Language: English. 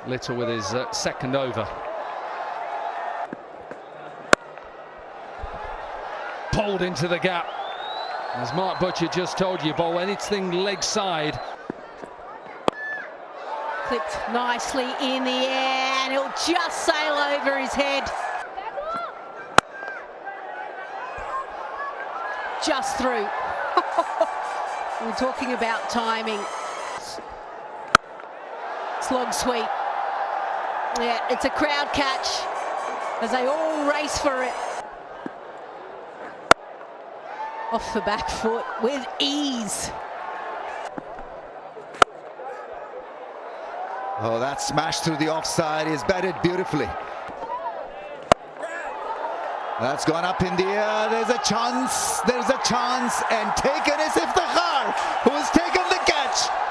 Little with his second over. Pulled into the gap. As Mark Butcher just told you, ball anything leg side. Clipped nicely in the air and it'll just sail over his head. Just through. We're talking about timing. Slog sweep. Yeah, it's a crowd catch as they all race for it. Off the back foot with ease. Oh, that smash through the offside is batted beautifully. That's gone up in the air. There's a chance, and taken is Iftikhar, who is